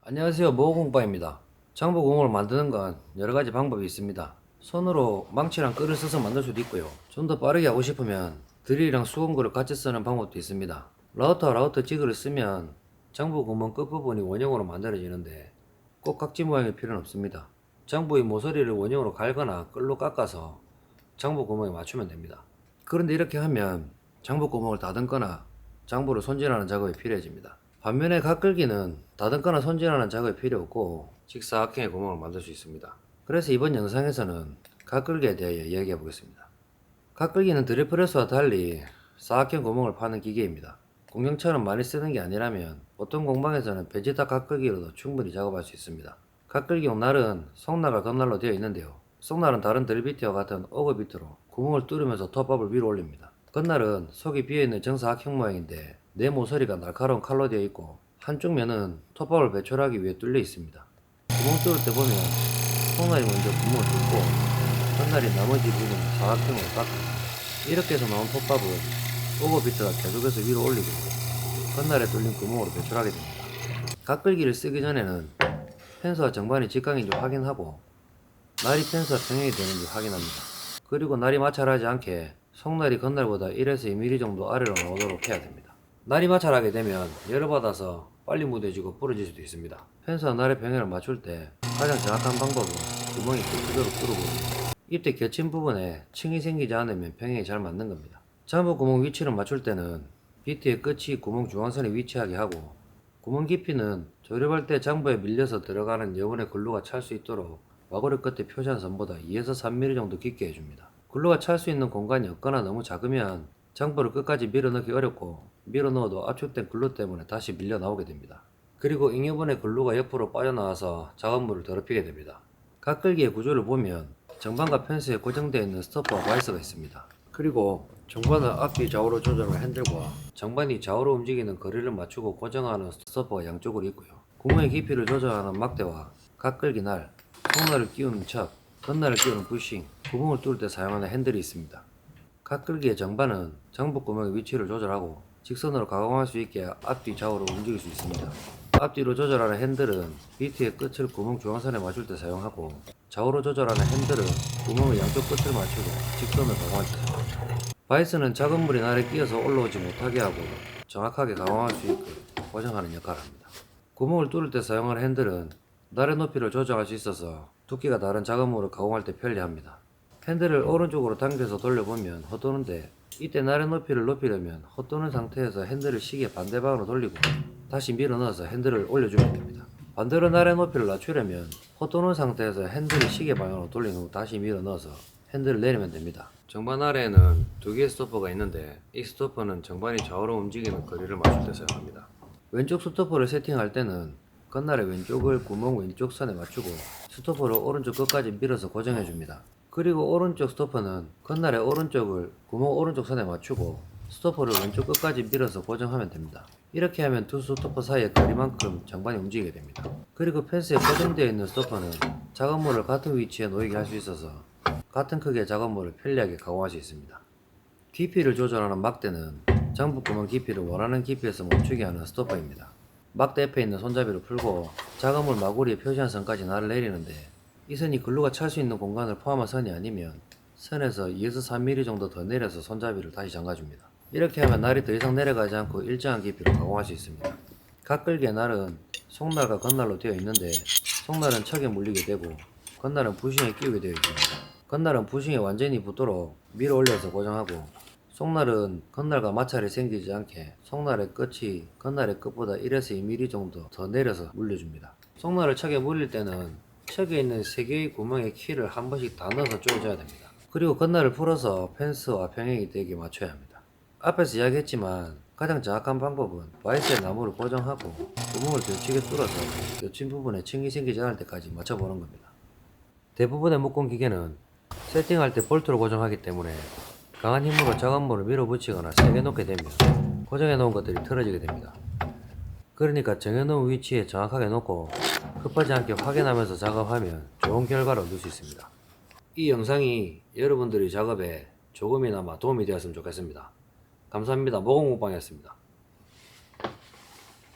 안녕하세요, 모공방입니다. 장보공을 만드는 건 여러가지 방법이 있습니다. 손으로 망치랑 끌을 써서 만들 수도 있고요. 좀 더 빠르게 하고 싶으면 드릴이랑 수건구를 같이 쓰는 방법도 있습니다. 라우터와 라우터 지그를 쓰면 장보구멍 끝부분이 원형으로 만들어지는데 꼭 각지 모양일 필요는 없습니다. 장보의 모서리를 원형으로 갈거나 끌로 깎아서 장보구멍에 맞추면 됩니다. 그런데 이렇게 하면 장보구멍을 다듬거나 장보를 손질하는 작업이 필요해집니다. 반면에 가끌기는 다듬거나 손질하는 작업이 필요 없고 직사각형의 구멍을 만들 수 있습니다. 그래서 이번 영상에서는 가끌기에 대해 이야기해 보겠습니다. 가끌기는 드릴프레스와 달리 사각형 구멍을 파는 기계입니다. 공정처럼 많이 쓰는 게 아니라면 보통 공방에서는 베지타 가끌기로도 충분히 작업할 수 있습니다. 가끌기용 날은 속날과 겉날로 되어 있는데요. 속날은 다른 드릴비트와 같은 오버비트로 구멍을 뚫으면서 톱밥을 위로 올립니다. 겉날은 속이 비어있는 정사각형 모양인데 내 모서리가 날카로운 칼로 되어 있고 한쪽 면은 톱밥을 배출하기 위해 뚫려 있습니다. 구멍 뚫을 때 보면 속날이 먼저 구멍을 뚫고 겉날이 나머지 부분을 사각형으로 깎습니다. 이렇게 해서 나온 톱밥은 오버비트가 계속해서 위로 올리고 겉날에 뚫린 구멍으로 배출하게 됩니다. 가끌기를 쓰기 전에는 펜스와 정반이 직각인지 확인하고 날이 펜스와 평행이 되는지 확인합니다. 그리고 날이 마찰하지 않게 속날이 겉날보다 1에서 2mm 정도 아래로 나오도록 해야 됩니다. 날이 마찰하게 되면 열을 받아서 빨리 무뎌지고 부러질 수도 있습니다. 펜스와 날의 평행을 맞출 때 가장 정확한 방법은 구멍이 그대로 뚫어보입니다. 이때 겹친 부분에 층이 생기지 않으면 평행이 잘 맞는 겁니다. 장부 구멍 위치를 맞출 때는 비트의 끝이 구멍 중앙선에 위치하게 하고 구멍 깊이는 조립할 때 장부에 밀려서 들어가는 여분의 글루가 찰 수 있도록 와구리 끝에 표시한 선보다 2에서 3mm 정도 깊게 해줍니다. 글루가 찰 수 있는 공간이 없거나 너무 작으면 장부를 끝까지 밀어 넣기 어렵고 밀어 넣어도 압축된 글루 때문에 다시 밀려 나오게 됩니다. 그리고 잉여분의 글루가 옆으로 빠져나와서 작업물을 더럽히게 됩니다. 가끌기의 구조를 보면 정반과 펜스에 고정되어 있는 스토퍼와 바이스가 있습니다. 그리고 정반을 앞뒤 좌우로 조절하는 핸들과 정반이 좌우로 움직이는 거리를 맞추고 고정하는 스토퍼가 양쪽으로 있고요. 구멍의 깊이를 조절하는 막대와 가끌기 날, 속날을 끼우는 척, 겉날을 끼우는 부싱, 구멍을 뚫을 때 사용하는 핸들이 있습니다. 가끌기의 정반은 장부구멍의 위치를 조절하고 직선으로 가공할 수 있게 앞뒤 좌우로 움직일 수 있습니다. 앞뒤로 조절하는 핸들은 비트의 끝을 구멍 중앙선에 맞출 때 사용하고 좌우로 조절하는 핸들은 구멍의 양쪽 끝을 맞추고 직선을 가공할 때 사용합니다. 바이스는 작업물이 날에 끼어서 올라오지 못하게 하고 정확하게 가공할 수 있게 고정하는 역할을 합니다. 구멍을 뚫을 때 사용하는 핸들은 날의 높이를 조정할 수 있어서 두께가 다른 작업물을 가공할 때 편리합니다. 핸들을 오른쪽으로 당겨서 돌려보면 헛도는데 이때 날의 높이를 높이려면 헛도는 상태에서 핸들을 시계 반대방으로 돌리고 다시 밀어 넣어서 핸들을 올려주면 됩니다. 반대로 날의 높이를 낮추려면 헛도는 상태에서 핸들을 시계 방향으로 돌린 후 다시 밀어 넣어서 핸들을 내리면 됩니다. 정반 아래에는 두 개의 스토퍼가 있는데 이 스토퍼는 정반이 좌우로 움직이는 거리를 맞출 때 사용합니다. 왼쪽 스토퍼를 세팅할 때는 겉날의 왼쪽을 구멍 왼쪽 선에 맞추고 스토퍼를 오른쪽 끝까지 밀어서 고정해 줍니다. 그리고 오른쪽 스토퍼는 겉날의 오른쪽을 구멍 오른쪽 선에 맞추고 스토퍼를 왼쪽 끝까지 밀어서 고정하면 됩니다. 이렇게 하면 두 스토퍼 사이의 거리만큼 정반이 움직이게 됩니다. 그리고 펜스에 고정되어 있는 스토퍼는 작업물을 같은 위치에 놓이게 할 수 있어서 같은 크기의 작업물을 편리하게 가공할 수 있습니다. 깊이를 조절하는 막대는 장부구멍 깊이를 원하는 깊이에서 멈추게 하는 스토퍼입니다. 막대 옆에 있는 손잡이를 풀고 작업물 마구리에 표시한 선까지 날을 내리는데 이 선이 글루가 찰 수 있는 공간을 포함한 선이 아니면 선에서 2에서 3mm 정도 더 내려서 손잡이를 다시 잠가줍니다. 이렇게 하면 날이 더 이상 내려가지 않고 일정한 깊이로 가공할 수 있습니다. 가끌기의 날은 속날과 겉날로 되어 있는데 속날은 척에 물리게 되고 겉날은 부싱에 끼우게 되어 있습니다. 겉날은 부싱에 완전히 붙도록 밀어 올려서 고정하고 속날은 겉날과 마찰이 생기지 않게 속날의 끝이 겉날의 끝보다 1에서 2mm 정도 더 내려서 물려줍니다. 속날을 척에 물릴 때는 척에 있는 3개의 구멍의 키를 한 번씩 다 넣어서 조여줘야 됩니다. 그리고 겉날을 풀어서 펜스와 평행이 되게 맞춰야 합니다. 앞에서 이야기했지만 가장 정확한 방법은 바이스의 나무를 고정하고 구멍을 겹치게 뚫어서 겹친 부분에 층이 생기지 않을 때까지 맞춰보는 겁니다. 대부분의 목공 기계는 세팅할 때 볼트로 고정하기 때문에 강한 힘으로 작업물을 밀어붙이거나 세게 놓게 되면 고정해 놓은 것들이 틀어지게 됩니다. 그러니까 정해놓은 위치에 정확하게 놓고 급하지 않게 확인하면서 작업하면 좋은 결과를 얻을 수 있습니다. 이 영상이 여러분들의 작업에 조금이나마 도움이 되었으면 좋겠습니다. 감사합니다. 모공국방이었습니다.